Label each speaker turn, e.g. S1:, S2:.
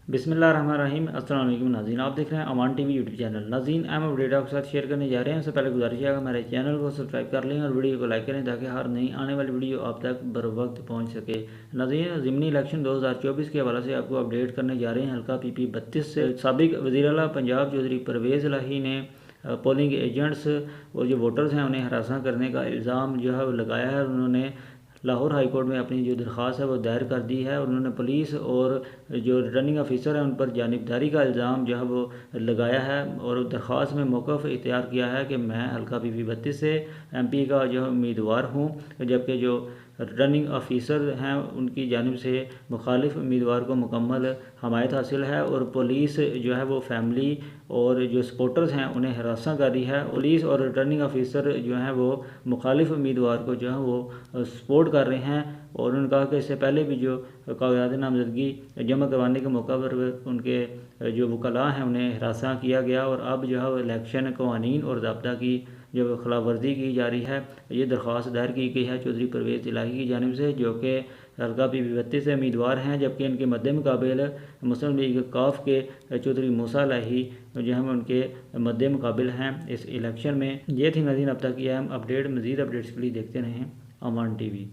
S1: बिस्मिल्लाहिर्रहमानिर्रहीम। अस्सलाम वालेकुम नाज़रीन, आप देख रहे हैं अमान टीवी यूट्यूब चैनल। नाज़रीन, अहम अपडेट आपके साथ शेयर करने जा रहे हैं। उससे पहले गुजारिश है कि हमारे चैनल को सब्सक्राइब कर लें और वीडियो को लाइक करें ताकि हर नई आने वाली वीडियो आप तक बर वक्त पहुँच सके। नाज़रीन, ज़िमनी इलेक्शन 2024 के हवाले से आपको अपडेट करने जा रहे हैं। हल्का PP 32 से साबिक वज़ीर आला पंजाब चौधरी परवेज़ इलाही ने पोलिंग एजेंट्स और जो वोटर्स हैं उन्हें हरासा करने का इल्ज़ाम जो है वो लगाया है। उन्होंने लाहौर हाई कोर्ट में अपनी जो दरख्वास्त है वो दायर कर दी है और उन्होंने पुलिस और जो रिटर्निंग ऑफिसर है उन पर जानिबदारी का इल्ज़ाम जो है वो लगाया है और दरख्वास्त में मौक़िफ़ इख्तियार किया है कि मैं हल्का PP 32 से MP का जो उम्मीदवार हूँ, जबकि जो रिटर्निंग ऑफिसर हैं उनकी जानिब से मुखालिफ उम्मीदवार को मुकम्मल हमायत हासिल है और पुलिस जो है वो फैमिली और जो सपोर्टर्स हैं उन्हें हरासा कर रही है। पुलिस और रिटर्निंग ऑफिसर जो हैं वो मुखालिफ उम्मीदवार को जो है वो सपोर्ट कर रहे हैं और उन्होंने कहा कि इससे पहले भी जो कागजात नामजदगी जमा करवाने के मौका पर उनके जो वकला हैं उन्हें हरासा किया गया और अब जो है वो इलेक्शन कवानीन और ज़ाब्ता की जो खिलाफ वर्जी की जा रही है। ये दरख्वास्त दायर की गई है चौधरी परवेज़ इलाही की जानिब से, जो कि हल्का PP 32 से उम्मीदवार हैं, जबकि इनके मद्दे मुकाबिल मुस्लिम लीग काफ के चौधरी मूसा इलाही जो हम उनके मद्दे मुकाबिल हैं इस इलेक्शन में। ये थी नाज़रीन अब तक की अहम अपडेट। मज़ीद अपडेट्स के लिए देखते रहें अमान TV।